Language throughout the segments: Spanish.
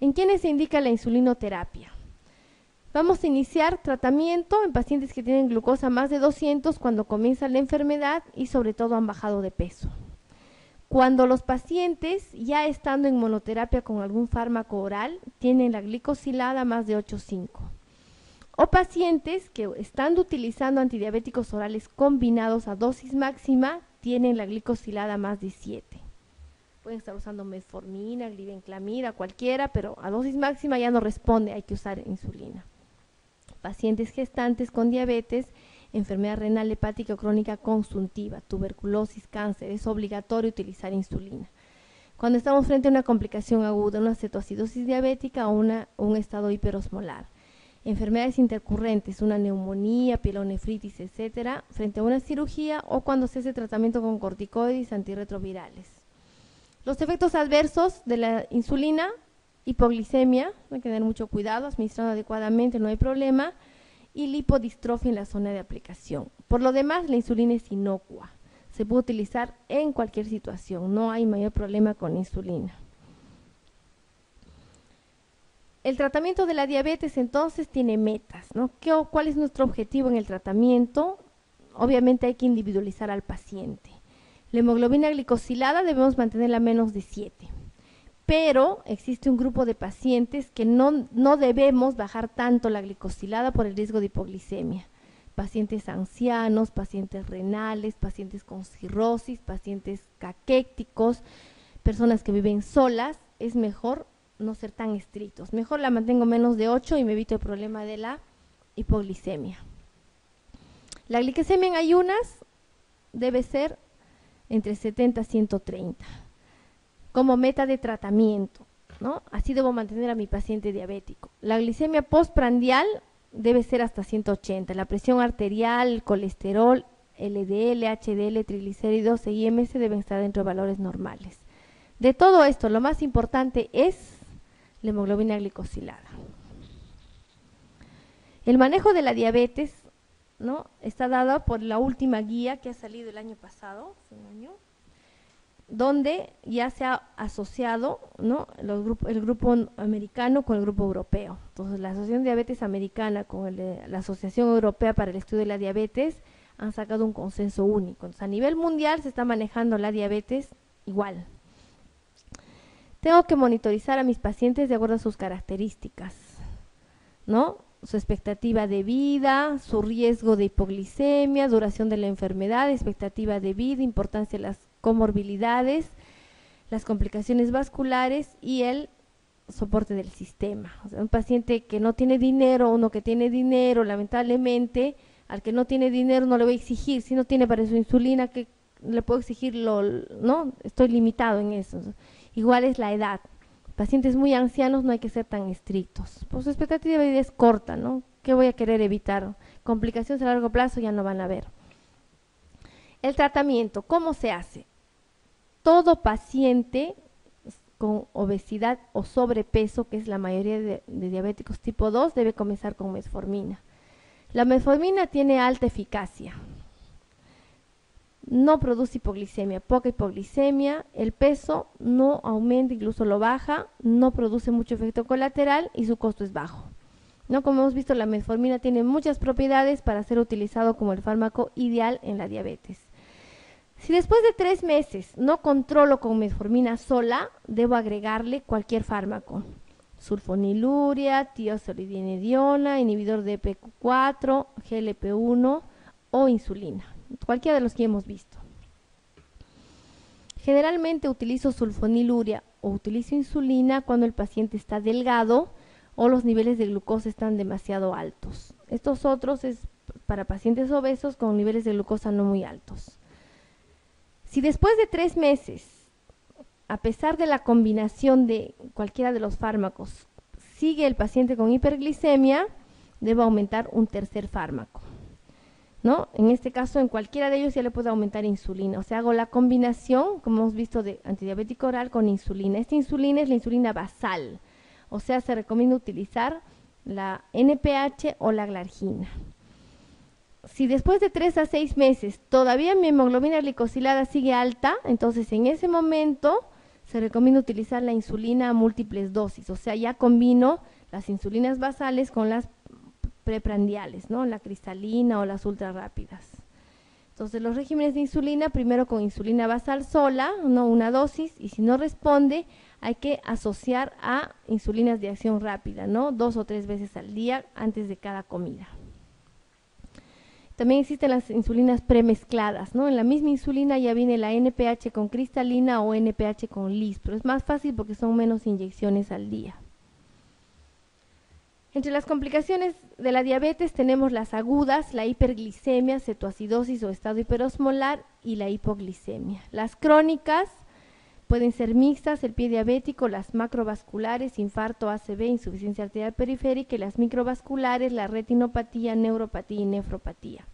¿En quiénes se indica la insulinoterapia? Vamos a iniciar tratamiento en pacientes que tienen glucosa más de 200 cuando comienza la enfermedad y sobre todo han bajado de peso. Cuando los pacientes, ya estando en monoterapia con algún fármaco oral, tienen la glicosilada más de 8,5. O pacientes que, estando utilizando antidiabéticos orales combinados a dosis máxima, tienen la glicosilada más de 7. Pueden estar usando metformina, glibenclamida, cualquiera, pero a dosis máxima ya no responde, hay que usar insulina. Pacientes gestantes con diabetes, enfermedad renal hepática crónica consuntiva, tuberculosis, cáncer, es obligatorio utilizar insulina. Cuando estamos frente a una complicación aguda, una cetoacidosis diabética o un estado hiperosmolar. Enfermedades intercurrentes, una neumonía, pielonefritis, etcétera, frente a una cirugía o cuando se hace tratamiento con corticoides antirretrovirales. Los efectos adversos de la insulina: hipoglicemia, hay que tener mucho cuidado, administrando adecuadamente no hay problema, y lipodistrofia en la zona de aplicación. Por lo demás, la insulina es inocua, se puede utilizar en cualquier situación, no hay mayor problema con insulina. El tratamiento de la diabetes entonces tiene metas, ¿no? ¿Cuál es nuestro objetivo en el tratamiento? Obviamente hay que individualizar al paciente. La hemoglobina glicosilada debemos mantenerla a menos de 7. Pero existe un grupo de pacientes que no debemos bajar tanto la glicosilada por el riesgo de hipoglicemia. Pacientes ancianos, pacientes renales, pacientes con cirrosis, pacientes caquéticos, personas que viven solas. Es mejor no ser tan estrictos. Mejor la mantengo menos de 8 y me evito el problema de la hipoglicemia. La glicemia en ayunas debe ser entre 70 y 130. Como meta de tratamiento, ¿no? Así debo mantener a mi paciente diabético. La glicemia postprandial debe ser hasta 180. La presión arterial, el colesterol, LDL, HDL, triglicéridos e IMS deben estar dentro de valores normales. De todo esto, lo más importante es la hemoglobina glicosilada. El manejo de la diabetes, ¿no?, está dado por la última guía que ha salido el año pasado, donde ya se ha asociado, ¿no?, el grupo americano con el grupo europeo. Entonces, la Asociación de Diabetes Americana con la Asociación Europea para el Estudio de la Diabetes han sacado un consenso único. Entonces, a nivel mundial se está manejando la diabetes igual. Tengo que monitorizar a mis pacientes de acuerdo a sus características, ¿no?, su expectativa de vida, su riesgo de hipoglicemia, duración de la enfermedad, expectativa de vida, importancia de las comorbilidades, las complicaciones vasculares y el soporte del sistema. O sea, un paciente que no tiene dinero, uno que tiene dinero, lamentablemente, al que no tiene dinero no le voy a exigir, si no tiene para su insulina, que le puedo exigir, ¿no? Estoy limitado en eso. Igual es la edad. Pacientes muy ancianos no hay que ser tan estrictos. Pues su expectativa de vida es corta, ¿no? ¿Qué voy a querer evitar? Complicaciones a largo plazo ya no van a haber. El tratamiento, ¿cómo se hace? Todo paciente con obesidad o sobrepeso, que es la mayoría de diabéticos tipo 2, debe comenzar con metformina. La metformina tiene alta eficacia. No produce hipoglicemia, poca hipoglicemia, el peso no aumenta, incluso lo baja, no produce mucho efecto colateral y su costo es bajo. ¿No? Como hemos visto, la metformina tiene muchas propiedades para ser utilizado como el fármaco ideal en la diabetes. Si después de 3 meses no controlo con metformina sola, debo agregarle cualquier fármaco. Sulfoniluria, tiazolidinediona, inhibidor de PQ4, GLP-1 o insulina. Cualquiera de los que hemos visto. Generalmente utilizo sulfoniluria o utilizo insulina cuando el paciente está delgado o los niveles de glucosa están demasiado altos. Estos otros es para pacientes obesos con niveles de glucosa no muy altos. Si después de 3 meses, a pesar de la combinación de cualquiera de los fármacos, sigue el paciente con hiperglicemia, debo aumentar un tercer fármaco, ¿no? En este caso, en cualquiera de ellos ya le puedo aumentar insulina. O sea, hago la combinación, como hemos visto, de antidiabético oral con insulina. Esta insulina es la insulina basal. O sea, se recomienda utilizar la NPH o la glargina. Si después de 3 a 6 meses todavía mi hemoglobina glicosilada sigue alta, entonces en ese momento se recomienda utilizar la insulina a múltiples dosis, o sea, ya combino las insulinas basales con las preprandiales, ¿no? La cristalina o las ultra rápidas. Entonces, los regímenes de insulina, primero con insulina basal sola, ¿no? Una dosis, y si no responde, hay que asociar a insulinas de acción rápida, ¿no? 2 o 3 veces al día antes de cada comida. También existen las insulinas premezcladas, ¿no? En la misma insulina ya viene la NPH con cristalina o NPH con LIS, pero es más fácil porque son menos inyecciones al día. Entre las complicaciones de la diabetes tenemos las agudas, la hiperglicemia, cetoacidosis o estado hiperosmolar y la hipoglicemia. Las crónicas pueden ser mixtas, el pie diabético, las macrovasculares, infarto, ACV, insuficiencia arterial periférica, y las microvasculares, la retinopatía, neuropatía y nefropatía.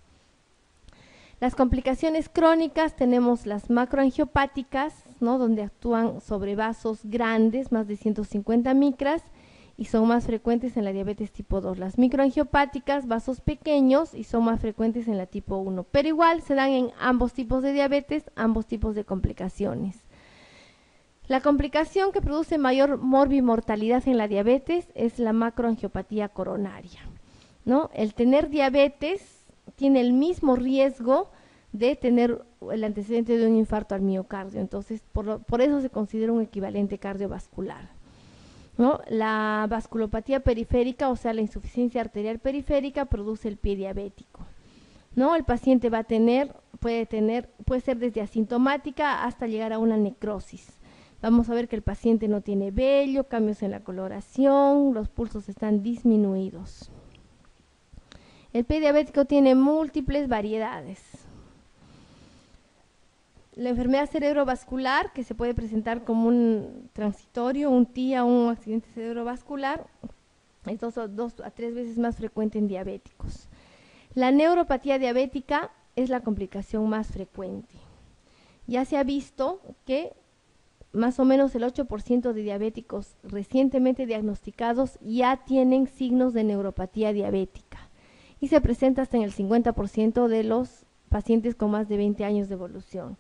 Las complicaciones crónicas tenemos las macroangiopáticas, ¿no? Donde actúan sobre vasos grandes, más de 150 micras, y son más frecuentes en la diabetes tipo 2. Las microangiopáticas, vasos pequeños, y son más frecuentes en la tipo 1. Pero igual se dan en ambos tipos de diabetes, ambos tipos de complicaciones. La complicación que produce mayor morbimortalidad en la diabetes es la macroangiopatía coronaria, ¿no? El tener diabetes tiene el mismo riesgo de tener el antecedente de un infarto al miocardio, entonces por eso se considera un equivalente cardiovascular, ¿no? La vasculopatía periférica, o sea, la insuficiencia arterial periférica, produce el pie diabético, ¿no? El paciente va a puede ser desde asintomática hasta llegar a una necrosis. Vamos a ver que el paciente no tiene vello, cambios en la coloración, los pulsos están disminuidos. El pie diabético tiene múltiples variedades. La enfermedad cerebrovascular, que se puede presentar como un transitorio, un TIA o un accidente cerebrovascular, es 2 a 3 veces más frecuente en diabéticos. La neuropatía diabética es la complicación más frecuente. Ya se ha visto que más o menos el 8% de diabéticos recientemente diagnosticados ya tienen signos de neuropatía diabética y se presenta hasta en el 50% de los pacientes con más de 20 años de evolución.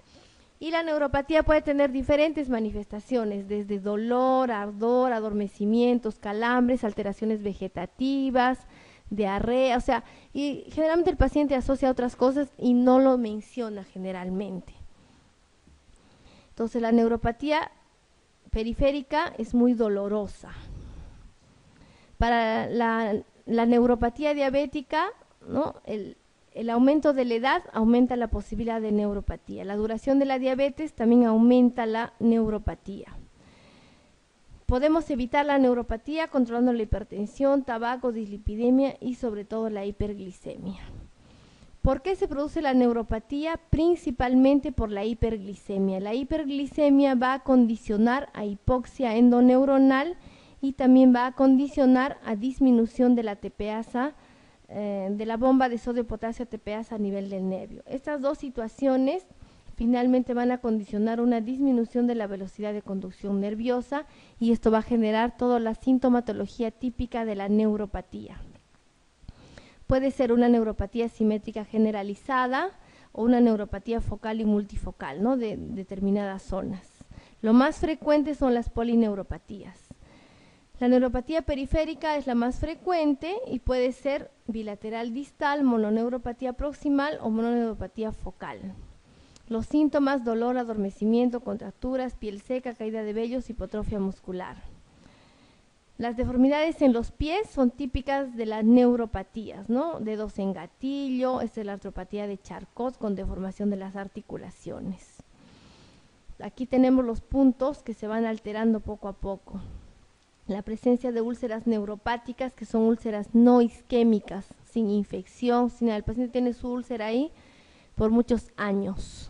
Y la neuropatía puede tener diferentes manifestaciones, desde dolor, ardor, adormecimientos, calambres, alteraciones vegetativas, diarrea, o sea, y generalmente el paciente asocia otras cosas y no lo menciona generalmente. Entonces la neuropatía periférica es muy dolorosa. Para la neuropatía diabética, ¿no? El aumento de la edad aumenta la posibilidad de neuropatía. La duración de la diabetes también aumenta la neuropatía. Podemos evitar la neuropatía controlando la hipertensión, tabaco, dislipidemia y sobre todo la hiperglicemia. ¿Por qué se produce la neuropatía? Principalmente por la hiperglicemia. La hiperglicemia va a condicionar a hipoxia endoneuronal y también va a condicionar a disminución de la TPasa, de la bomba de sodio-potasio TPasa a nivel del nervio. Estas dos situaciones finalmente van a condicionar una disminución de la velocidad de conducción nerviosa y esto va a generar toda la sintomatología típica de la neuropatía. Puede ser una neuropatía simétrica generalizada o una neuropatía focal y multifocal, ¿no? De determinadas zonas. Lo más frecuente son las polineuropatías. La neuropatía periférica es la más frecuente y puede ser bilateral distal, mononeuropatía proximal o mononeuropatía focal. Los síntomas: dolor, adormecimiento, contracturas, piel seca, caída de vellos, hipotrofia muscular. Las deformidades en los pies son típicas de las neuropatías, ¿no? Dedos en gatillo, esta es la artropatía de Charcot con deformación de las articulaciones. Aquí tenemos los puntos que se van alterando poco a poco. La presencia de úlceras neuropáticas, que son úlceras no isquémicas, sin infección, sin el paciente tiene su úlcera ahí por muchos años.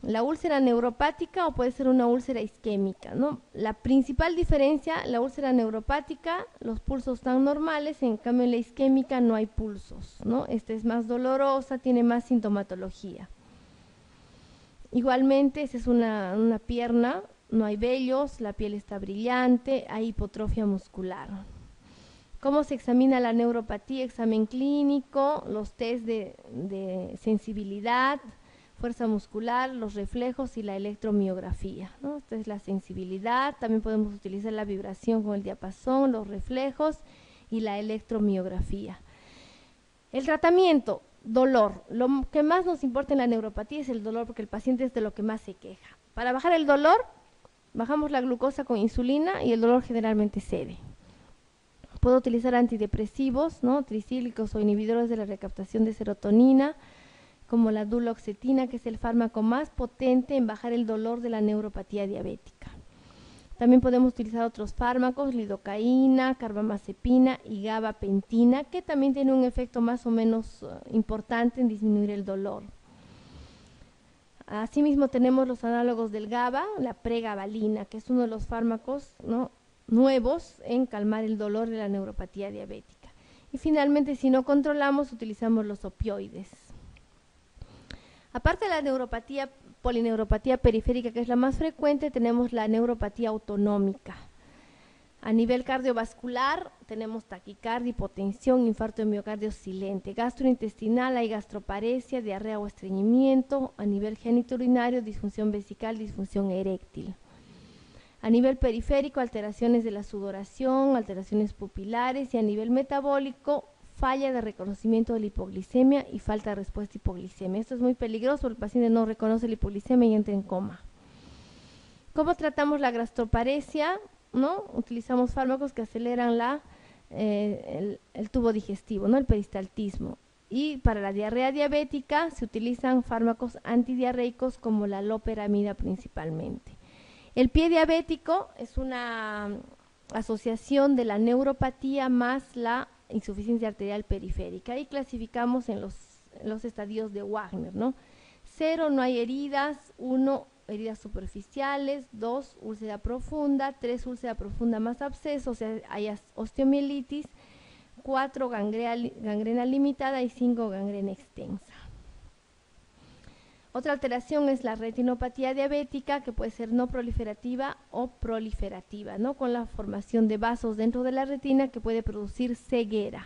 La úlcera neuropática o puede ser una úlcera isquémica, ¿no? La principal diferencia, la úlcera neuropática, los pulsos están normales, en cambio en la isquémica no hay pulsos, ¿no? Esta es más dolorosa, tiene más sintomatología. Igualmente, esa es una pierna, no hay vellos, la piel está brillante, hay hipotrofia muscular. ¿Cómo se examina la neuropatía? Examen clínico, los test de sensibilidad, fuerza muscular, los reflejos y la electromiografía, ¿no? Esta es la sensibilidad. También podemos utilizar la vibración con el diapasón, los reflejos y la electromiografía. El tratamiento, dolor. Lo que más nos importa en la neuropatía es el dolor, porque el paciente es de lo que más se queja. Para bajar el dolor, bajamos la glucosa con insulina y el dolor generalmente cede. Puedo utilizar antidepresivos, ¿no? Tricíclicos o inhibidores de la recaptación de serotonina, como la duloxetina, que es el fármaco más potente en bajar el dolor de la neuropatía diabética. También podemos utilizar otros fármacos, lidocaína, carbamazepina y gabapentina, que también tienen un efecto más o menos importante en disminuir el dolor. Asimismo tenemos los análogos del GABA, la pregabalina, que es uno de los fármacos, ¿no?, nuevos en calmar el dolor de la neuropatía diabética. Y finalmente, si no controlamos, utilizamos los opioides. Aparte de la neuropatía, polineuropatía periférica, que es la más frecuente, tenemos la neuropatía autonómica. A nivel cardiovascular tenemos taquicardia, hipotensión, infarto de miocardio silente. Gastrointestinal hay gastroparesia, diarrea o estreñimiento. A nivel genitourinario, disfunción vesical, disfunción eréctil. A nivel periférico, alteraciones de la sudoración, alteraciones pupilares, y a nivel metabólico, falla de reconocimiento de la hipoglicemia y falta de respuesta a hipoglicemia. Esto es muy peligroso, el paciente no reconoce la hipoglicemia y entra en coma. ¿Cómo tratamos la gastroparesia? ¿No? Utilizamos fármacos que aceleran el tubo digestivo, ¿no?, el peristaltismo. Y para la diarrea diabética se utilizan fármacos antidiarreicos como la loperamida principalmente. El pie diabético es una asociación de la neuropatía más la insuficiencia arterial periférica, y clasificamos en los estadios de Wagner, ¿no? 0, no hay heridas. 1, heridas superficiales. 2, úlcera profunda. 3, úlcera profunda más absceso, o sea, hay osteomielitis. 4, gangrena limitada, y 5, gangrena extensa. Otra alteración es la retinopatía diabética, que puede ser no proliferativa o proliferativa, ¿no?, con la formación de vasos dentro de la retina que puede producir ceguera.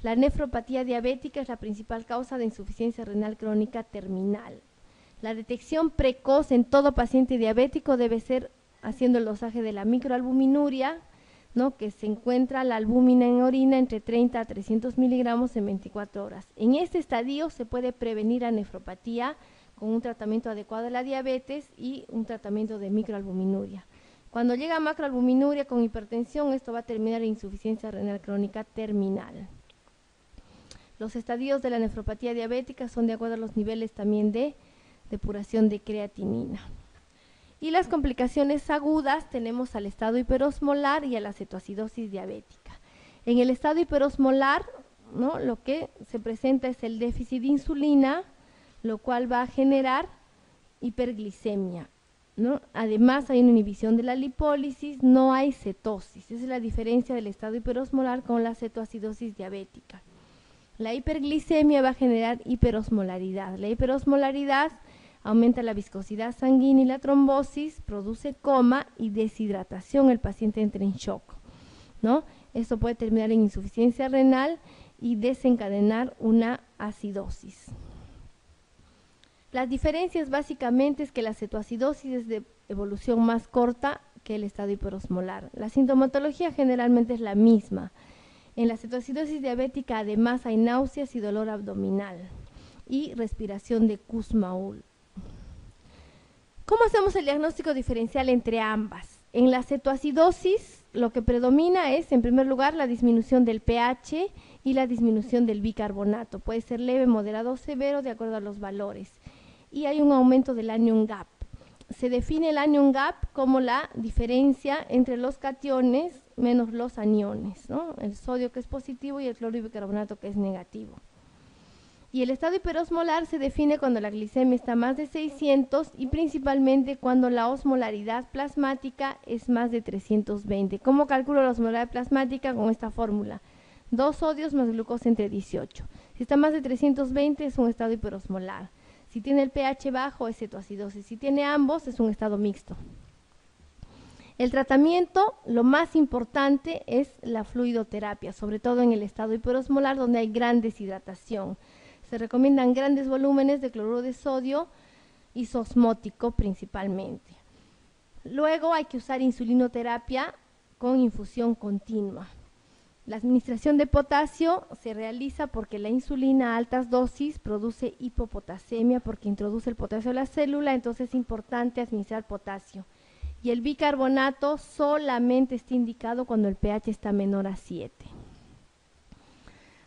La nefropatía diabética es la principal causa de insuficiencia renal crónica terminal. La detección precoz en todo paciente diabético debe ser haciendo el dosaje de la microalbuminuria, ¿no?, que se encuentra la albúmina en orina entre 30 a 300 miligramos en 24 horas. En este estadio se puede prevenir la nefropatía con un tratamiento adecuado de la diabetes y un tratamiento de microalbuminuria. Cuando llega a macroalbuminuria con hipertensión, esto va a terminar en insuficiencia renal crónica terminal. Los estadios de la nefropatía diabética son de acuerdo a los niveles también de depuración de creatinina. Y las complicaciones agudas tenemos al estado hiperosmolar y a la cetoacidosis diabética. En el estado hiperosmolar, ¿no?, lo que se presenta es el déficit de insulina, lo cual va a generar hiperglicemia, ¿no? Además hay una inhibición de la lipólisis, no hay cetosis. Esa es la diferencia del estado hiperosmolar con la cetoacidosis diabética. La hiperglicemia va a generar hiperosmolaridad. La hiperosmolaridad aumenta la viscosidad sanguínea y la trombosis, produce coma y deshidratación. El paciente entra en shock, ¿no? Esto puede terminar en insuficiencia renal y desencadenar una acidosis. Las diferencias básicamente es que la cetoacidosis es de evolución más corta que el estado hiperosmolar. La sintomatología generalmente es la misma. En la cetoacidosis diabética además hay náuseas y dolor abdominal y respiración de Kussmaul. ¿Cómo hacemos el diagnóstico diferencial entre ambas? En la cetoacidosis lo que predomina es, en primer lugar, la disminución del pH y la disminución del bicarbonato. Puede ser leve, moderado o severo de acuerdo a los valores. Y hay un aumento del anion gap. Se define el anion gap como la diferencia entre los cationes menos los aniones, ¿no? El sodio, que es positivo, y el cloro y bicarbonato, que es negativo. Y el estado hiperosmolar se define cuando la glicemia está más de 600 y principalmente cuando la osmolaridad plasmática es más de 320. ¿Cómo calculo la osmolaridad plasmática? Con esta fórmula: 2 sodios más glucosa entre 18. Si está más de 320 es un estado hiperosmolar. Si tiene el pH bajo es cetoacidosis. Si tiene ambos es un estado mixto. El tratamiento, lo más importante es la fluidoterapia, sobre todo en el estado hiperosmolar donde hay gran deshidratación. Se recomiendan grandes volúmenes de cloruro de sodio isosmótico principalmente. Luego hay que usar insulinoterapia con infusión continua. La administración de potasio se realiza porque la insulina a altas dosis produce hipopotasemia porque introduce el potasio a la célula, entonces es importante administrar potasio. Y el bicarbonato solamente está indicado cuando el pH está menor a 7.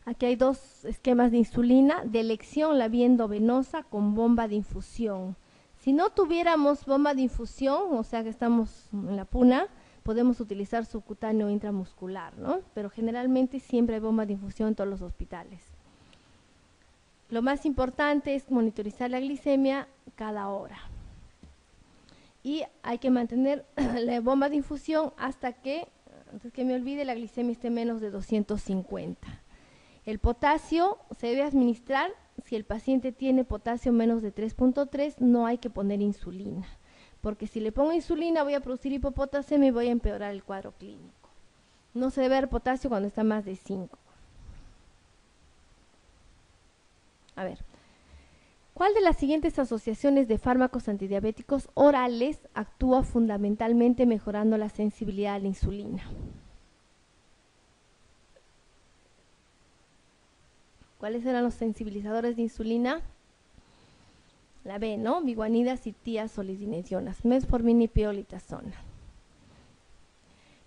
Aquí hay dos esquemas de insulina, de elección la vía endovenosa con bomba de infusión. Si no tuviéramos bomba de infusión, o sea que estamos en la puna, podemos utilizar subcutáneo intramuscular, ¿no? Pero generalmente siempre hay bomba de infusión en todos los hospitales. Lo más importante es monitorizar la glicemia cada hora. Y hay que mantener la bomba de infusión hasta que, antes que me olvide, la glicemia esté menos de 250. El potasio se debe administrar si el paciente tiene potasio menos de 3.3, no hay que poner insulina. Porque si le pongo insulina voy a producir hipopotasemia y voy a empeorar el cuadro clínico. No se debe dar potasio cuando está más de 5. A ver, ¿cuál de las siguientes asociaciones de fármacos antidiabéticos orales actúa fundamentalmente mejorando la sensibilidad a la insulina? ¿Cuáles eran los sensibilizadores de insulina? La B, ¿no? Biguanidas y tiazolidinedionas, metformina y pioglitazona.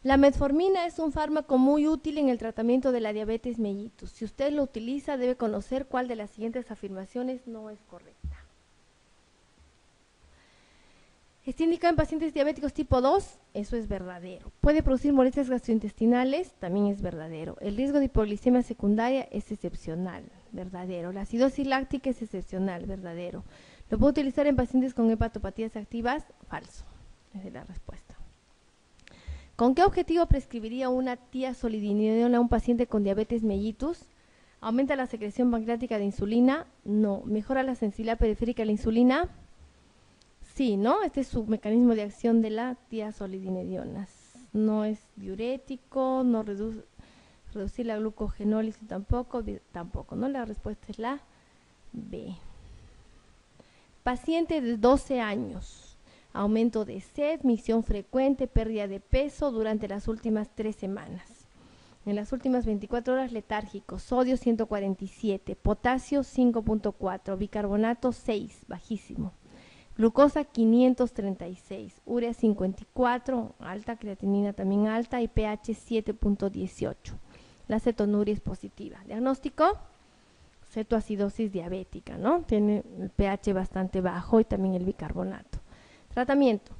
La metformina es un fármaco muy útil en el tratamiento de la diabetes mellitus. Si usted lo utiliza, debe conocer cuál de las siguientes afirmaciones no es correcta. Está indicado en pacientes diabéticos tipo 2, eso es verdadero. Puede producir molestias gastrointestinales, también es verdadero. El riesgo de hipoglicemia secundaria es excepcional, verdadero. La acidosis láctica es excepcional, verdadero. ¿Lo puedo utilizar en pacientes con hepatopatías activas? Falso. Esa es la respuesta. ¿Con qué objetivo prescribiría una tiazolidinediona a un paciente con diabetes mellitus? ¿Aumenta la secreción pancreática de insulina? No. ¿Mejora la sensibilidad periférica a la insulina? Sí, ¿no? Este es su mecanismo de acción de la tiazolidinedionas. No es diurético, no reducir la glucogenólisis tampoco, ¿no? La respuesta es la B. Paciente de 12 años, aumento de sed, micción frecuente, pérdida de peso durante las últimas 3 semanas. En las últimas 24 horas letárgico, sodio 147, potasio 5.4, bicarbonato 6, bajísimo. Glucosa 536, urea 54, alta, creatinina también alta y pH 7.18. La cetonuria es positiva. Diagnóstico, cetoacidosis diabética, ¿no? Tiene el pH bastante bajo y también el bicarbonato. Tratamiento.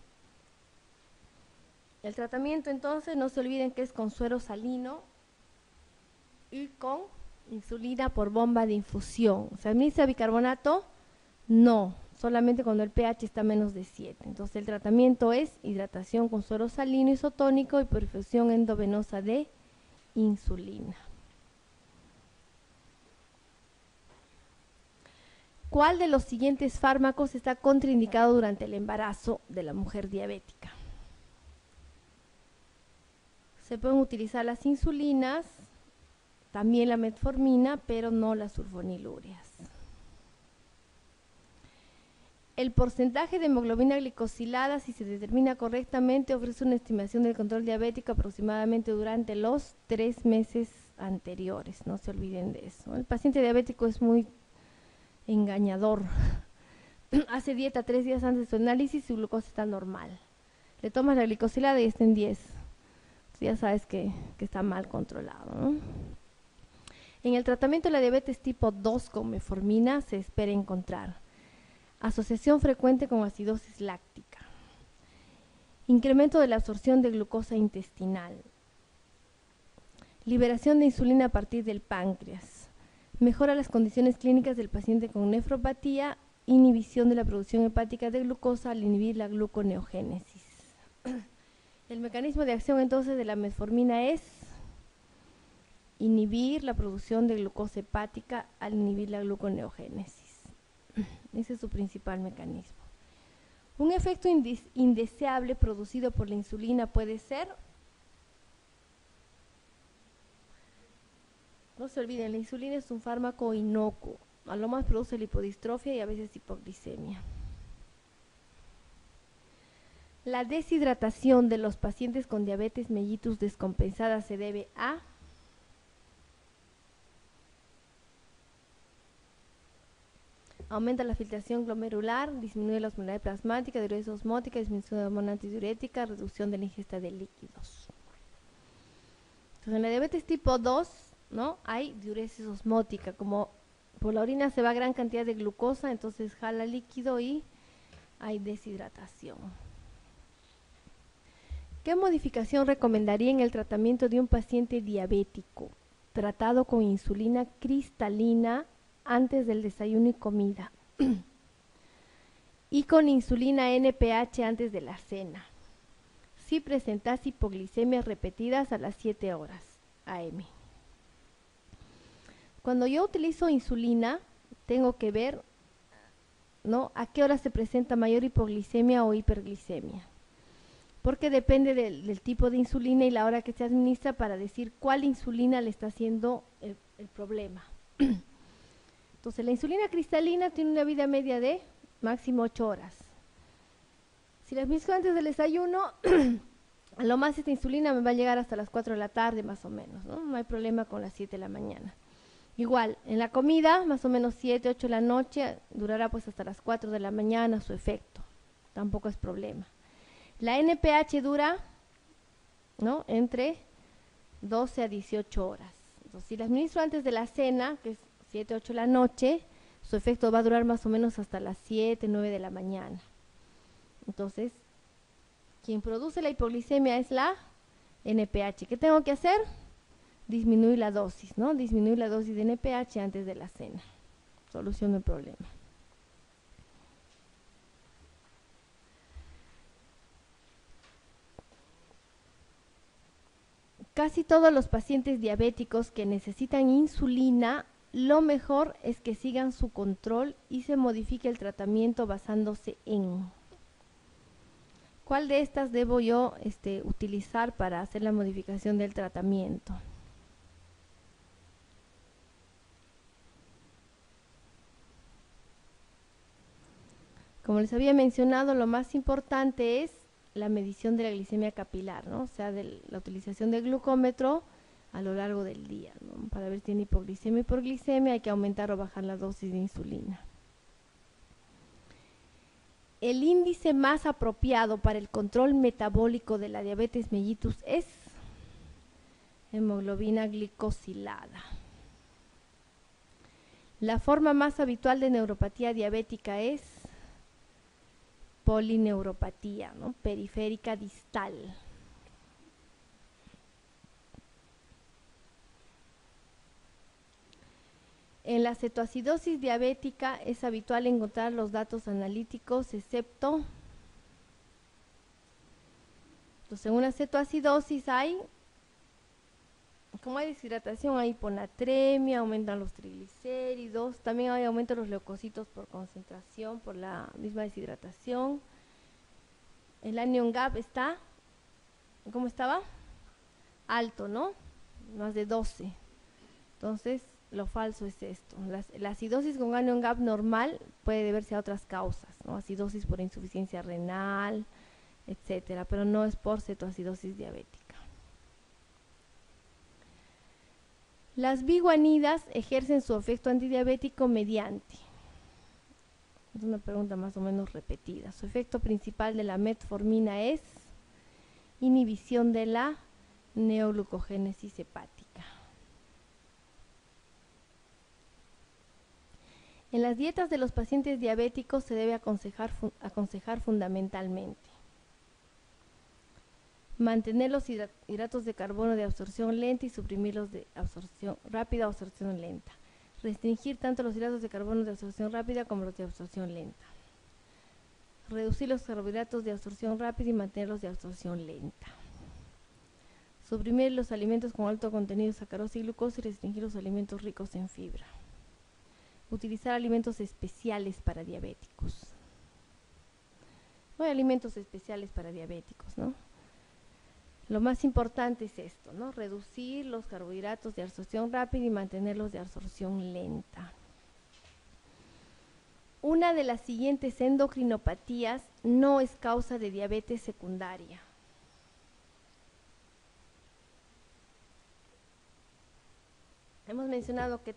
El tratamiento entonces, no se olviden que es con suero salino y con insulina por bomba de infusión. ¿Se administra bicarbonato? No, solamente cuando el pH está menos de 7. Entonces el tratamiento es hidratación con suero salino isotónico y perfusión endovenosa de insulina. ¿Cuál de los siguientes fármacos está contraindicado durante el embarazo de la mujer diabética? Se pueden utilizar las insulinas, también la metformina, pero no las sulfonilúreas. El porcentaje de hemoglobina glicosilada, si se determina correctamente, ofrece una estimación del control diabético aproximadamente durante los 3 meses anteriores. No se olviden de eso. El paciente diabético es muy engañador. Hace dieta 3 días antes de su análisis y su glucosa está normal. Le tomas la glicosilada y está en 10. Entonces ya sabes que está mal controlado, ¿no? En el tratamiento de la diabetes tipo 2 con metformina se espera encontrar asociación frecuente con acidosis láctica, incremento de la absorción de glucosa intestinal, liberación de insulina a partir del páncreas, mejora las condiciones clínicas del paciente con nefropatía, inhibición de la producción hepática de glucosa al inhibir la gluconeogénesis. El mecanismo de acción entonces de la metformina es inhibir la producción de glucosa hepática al inhibir la gluconeogénesis. Ese es su principal mecanismo. Un efecto indeseable producido por la insulina puede ser, no se olviden, la insulina es un fármaco inocuo, A lo más produce lipodistrofia y a veces hipoglicemia. La deshidratación de los pacientes con diabetes mellitus descompensada se debe a aumenta la filtración glomerular, disminuye la osmolaridad plasmática, diuresis osmótica, disminución de la hormona antidiurética, reducción de la ingesta de líquidos. Entonces, en la diabetes tipo 2, ¿no?, hay diuresis osmótica, como por la orina se va gran cantidad de glucosa, entonces jala líquido y hay deshidratación. ¿Qué modificación recomendaría en el tratamiento de un paciente diabético tratado con insulina cristalina antes del desayuno y comida y con insulina NPH antes de la cena, si presentas hipoglicemias repetidas a las 7 horas AM? Cuando yo utilizo insulina, tengo que ver, ¿no?, a qué hora se presenta mayor hipoglicemia o hiperglicemia, porque depende del tipo de insulina y la hora que se administra para decir cuál insulina le está haciendo el problema. Entonces, la insulina cristalina tiene una vida media de máximo 8 horas. Si la administro antes del desayuno, a lo más esta insulina me va a llegar hasta las 4 de la tarde más o menos, ¿no? No hay problema con las 7 de la mañana. Igual, en la comida, más o menos 7, 8 de la noche, durará pues hasta las 4 de la mañana su efecto. Tampoco es problema. La NPH dura, ¿no?, entre 12 a 18 horas. Entonces, si la administro antes de la cena, que es 7, 8 de la noche, su efecto va a durar más o menos hasta las 7, 9 de la mañana. Entonces, quien produce la hipoglicemia es la NPH. ¿Qué tengo que hacer? Disminuir la dosis, ¿no? Disminuir la dosis de NPH antes de la cena. Solución del problema. Casi todos los pacientes diabéticos que necesitan insulina, lo mejor es que sigan su control y se modifique el tratamiento basándose en ¿cuál de estas debo yo utilizar para hacer la modificación del tratamiento? Como les había mencionado, lo más importante es la medición de la glicemia capilar, ¿no? O sea, la utilización del glucómetro a lo largo del día, ¿no? Para ver si tiene hipoglicemia o hiperglicemia hay que aumentar o bajar la dosis de insulina. El índice más apropiado para el control metabólico de la diabetes mellitus es hemoglobina glicosilada. La forma más habitual de neuropatía diabética es polineuropatía, ¿no?, periférica distal. En la cetoacidosis diabética es habitual encontrar los datos analíticos, excepto, entonces en una cetoacidosis hay, como hay deshidratación, hay hiponatremia, aumentan los triglicéridos, también hay aumento de los leucocitos por concentración, por la misma deshidratación. El anion gap está, ¿cómo estaba? Alto, ¿no? Más de 12. Entonces, lo falso es esto. La acidosis con anion gap normal puede deberse a otras causas, ¿no? Acidosis por insuficiencia renal, etcétera, pero no es por cetoacidosis diabética. Las biguanidas ejercen su efecto antidiabético mediante, es una pregunta más o menos repetida, su efecto principal de la metformina es inhibición de la neoglucogénesis hepática. En las dietas de los pacientes diabéticos se debe aconsejar fundamentalmente mantener los hidratos de carbono de absorción lenta y suprimirlos de absorción rápida o absorción lenta. Restringir tanto los hidratos de carbono de absorción rápida como los de absorción lenta. Reducir los carbohidratos de absorción rápida y mantenerlos de absorción lenta. Suprimir los alimentos con alto contenido de sacarosa y glucosa y restringir los alimentos ricos en fibra. Utilizar alimentos especiales para diabéticos. No hay alimentos especiales para diabéticos, ¿no? Lo más importante es esto, ¿no? Reducir los carbohidratos de absorción rápida y mantenerlos de absorción lenta. Una de las siguientes endocrinopatías no es causa de diabetes secundaria. Hemos mencionado que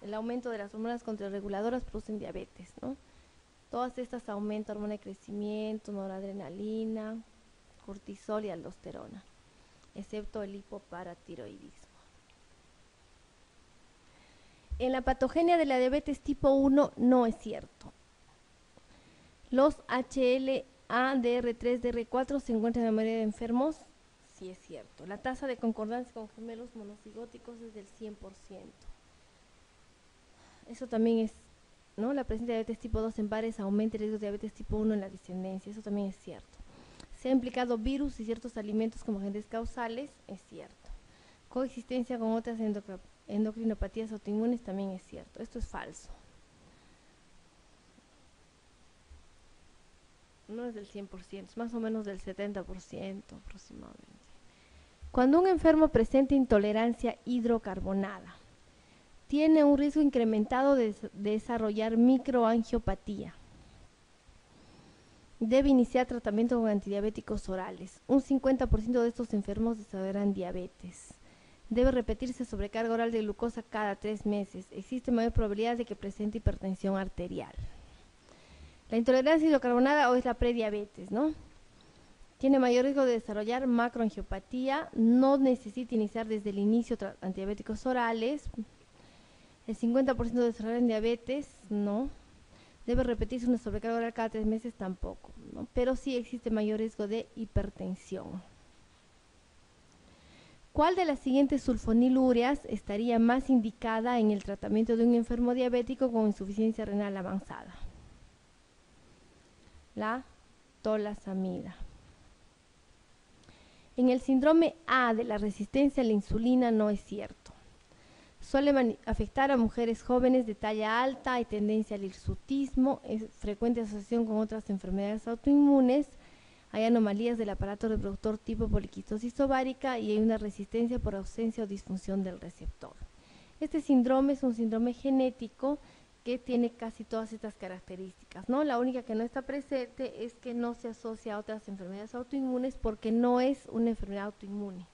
el aumento de las hormonas contrarreguladoras producen diabetes, ¿no? Todas estas aumentan hormona de crecimiento, noradrenalina, cortisol y aldosterona, excepto el hipoparatiroidismo. En la patogenia de la diabetes tipo 1 no es cierto. Los HLA, DR3, DR4 se encuentran en la mayoría de enfermos, sí es cierto. La tasa de concordancia con gemelos monocigóticos es del 100%. Eso también es, ¿no? La presencia de diabetes tipo 2 en pares aumenta el riesgo de diabetes tipo 1 en la descendencia, eso también es cierto. Se ha implicado virus y ciertos alimentos como agentes causales, es cierto. Coexistencia con otras endocrinopatías autoinmunes también es cierto. Esto es falso. No es del 100%, es más o menos del 70% aproximadamente. Cuando un enfermo presenta intolerancia hidrocarbonada, tiene un riesgo incrementado de desarrollar microangiopatía. Debe iniciar tratamiento con antidiabéticos orales. Un 50% de estos enfermos desarrollarán diabetes. Debe repetirse sobrecarga oral de glucosa cada 3 meses. Existe mayor probabilidad de que presente hipertensión arterial. La intolerancia hidrocarbonada o es la prediabetes, ¿no? Tiene mayor riesgo de desarrollar macroangiopatía. No necesita iniciar desde el inicio antidiabéticos orales. El 50% de desarrollar diabetes, no. Debe repetirse una sobrecarga oral cada 3 meses, tampoco, ¿no? Pero sí existe mayor riesgo de hipertensión. ¿Cuál de las siguientes sulfonilúreas estaría más indicada en el tratamiento de un enfermo diabético con insuficiencia renal avanzada? La tolasamida. En el síndrome A de la resistencia a la insulina no es cierto. Suele afectar a mujeres jóvenes de talla alta, hay tendencia al hirsutismo, es frecuente asociación con otras enfermedades autoinmunes, hay anomalías del aparato reproductor tipo poliquistosis ovárica y hay una resistencia por ausencia o disfunción del receptor. Este síndrome es un síndrome genético que tiene casi todas estas características, ¿no? La única que no está presente es que no se asocia a otras enfermedades autoinmunes porque no es una enfermedad autoinmune.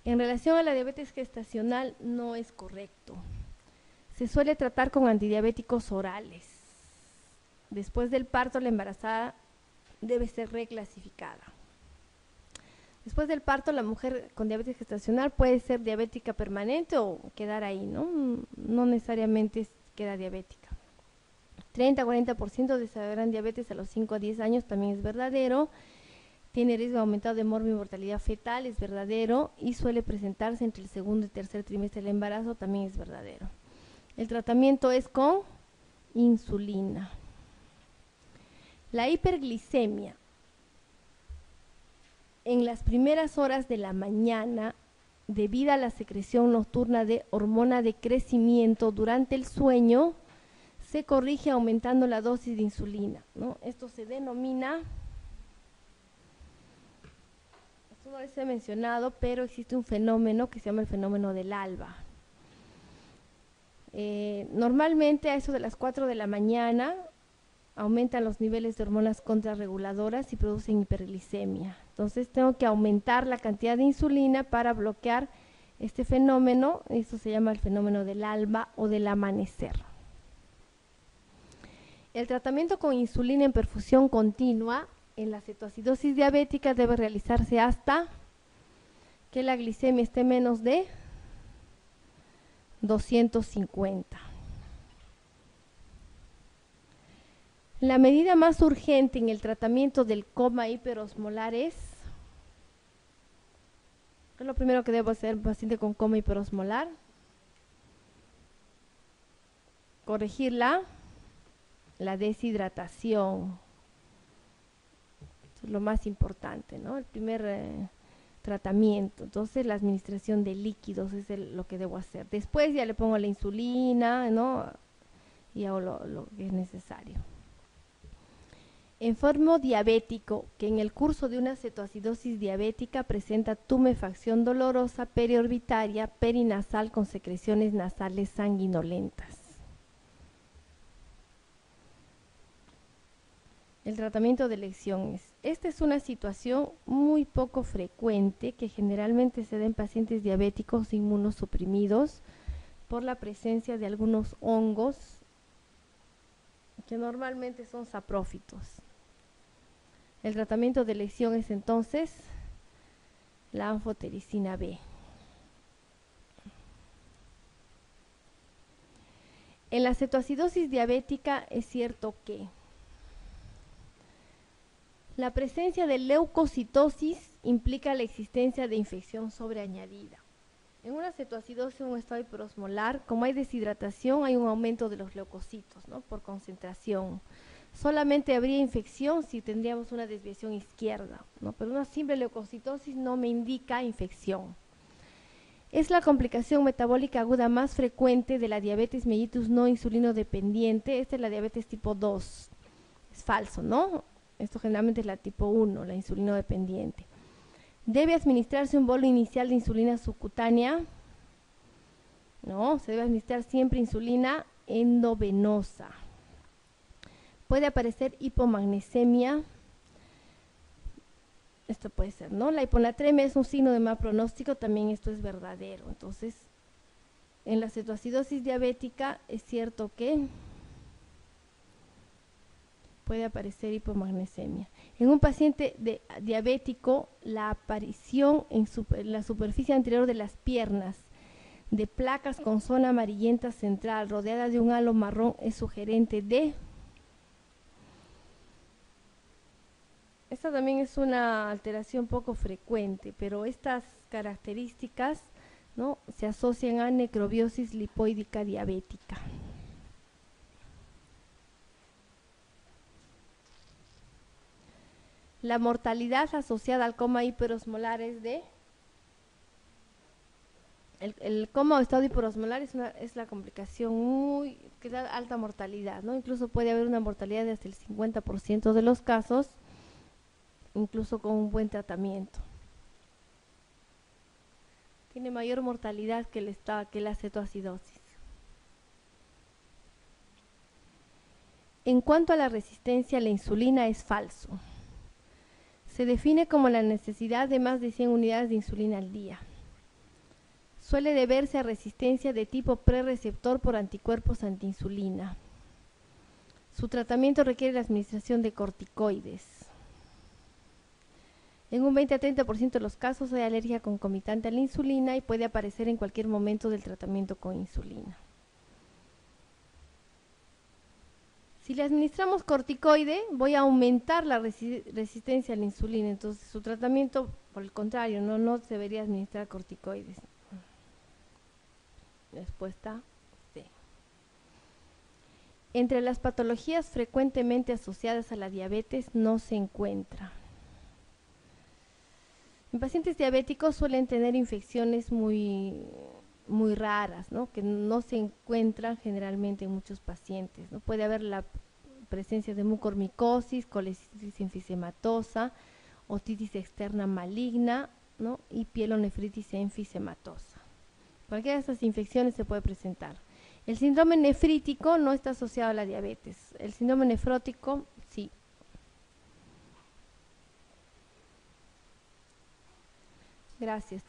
En relación a la diabetes gestacional no es correcto. Se suele tratar con antidiabéticos orales. Después del parto, la embarazada debe ser reclasificada. Después del parto, la mujer con diabetes gestacional puede ser diabética permanente o quedar ahí, ¿no? No necesariamente queda diabética. 30-40% desarrollarán diabetes a los 5 a 10 años, también es verdadero. Tiene riesgo aumentado de morbi-mortalidad fetal, es verdadero, y suele presentarse entre el segundo y tercer trimestre del embarazo, también es verdadero. El tratamiento es con insulina. La hiperglicemia en las primeras horas de la mañana, debido a la secreción nocturna de hormona de crecimiento durante el sueño, se corrige aumentando la dosis de insulina, ¿no? Esto se denomina, esto no les he mencionado, pero existe un fenómeno que se llama el fenómeno del alba. Normalmente a eso de las 4 de la mañana aumentan los niveles de hormonas contrarreguladoras y producen hiperglicemia. Entonces tengo que aumentar la cantidad de insulina para bloquear este fenómeno. Esto se llama el fenómeno del alba o del amanecer. El tratamiento con insulina en perfusión continua en la cetoacidosis diabética debe realizarse hasta que la glicemia esté menos de 250. La medida más urgente en el tratamiento del coma hiperosmolar es, ¿qué es lo primero que debo hacer un paciente con coma hiperosmolar? Corregir la deshidratación. Eso es lo más importante, ¿no? El primer tratamiento. Entonces la administración de líquidos es lo que debo hacer. Después ya le pongo la insulina, ¿no? Y hago lo que es necesario. Enfermo diabético que en el curso de una cetoacidosis diabética presenta tumefacción dolorosa periorbitaria perinasal con secreciones nasales sanguinolentas. El tratamiento de elecciones. Esta es una situación muy poco frecuente que generalmente se da en pacientes diabéticos inmunosuprimidos por la presencia de algunos hongos que normalmente son saprófitos. El tratamiento de elección es entonces la anfotericina B. En la cetoacidosis diabética es cierto que la presencia de leucocitosis implica la existencia de infección sobreañadida. En una cetoacidosis, en un estado hiperosmolar, como hay deshidratación, hay un aumento de los leucocitos, ¿no?, por concentración. Solamente habría infección si tendríamos una desviación izquierda, ¿no?, pero una simple leucocitosis no me indica infección. Es la complicación metabólica aguda más frecuente de la diabetes mellitus no insulino dependiente. Esta es la diabetes tipo 2. Es falso, ¿no? Esto generalmente es la tipo 1, la insulino dependiente. Debe administrarse un bolo inicial de insulina subcutánea. No, se debe administrar siempre insulina endovenosa. Puede aparecer hipomagnesemia. Esto puede ser, ¿no? La hiponatremia es un signo de mal pronóstico, también esto es verdadero. Entonces, en la cetoacidosis diabética es cierto que puede aparecer hipomagnesemia. En un paciente diabético, la aparición en la superficie anterior de las piernas de placas con zona amarillenta central rodeada de un halo marrón es sugerente de... Esta también es una alteración poco frecuente, pero estas características, ¿no?, se asocian a necrobiosis lipoídica diabética. La mortalidad asociada al coma hiperosmolar es de... El coma o estado hiperosmolar es la complicación que da alta mortalidad, ¿no? Incluso puede haber una mortalidad de hasta el 50% de los casos, incluso con un buen tratamiento. Tiene mayor mortalidad que la cetoacidosis. En cuanto a la resistencia a la insulina, es falso. Se define como la necesidad de más de 100 unidades de insulina al día. Suele deberse a resistencia de tipo prereceptor por anticuerpos antiinsulina. Su tratamiento requiere la administración de corticoides. En un 20 a 30% de los casos hay alergia concomitante a la insulina y puede aparecer en cualquier momento del tratamiento con insulina. Si le administramos corticoide, voy a aumentar la resistencia a la insulina. Entonces, su tratamiento, por el contrario, no debería administrar corticoides. Respuesta C. Entre las patologías frecuentemente asociadas a la diabetes no se encuentra. En pacientes diabéticos suelen tener infecciones muy raras, ¿no?, que no se encuentran generalmente en muchos pacientes, ¿no? Puede haber la presencia de mucormicosis, colecitis enfisematosa, otitis externa maligna, ¿no?, y pielonefritis enfisematosa. Cualquiera de estas infecciones se puede presentar. El síndrome nefrítico no está asociado a la diabetes. El síndrome nefrótico, sí. Gracias.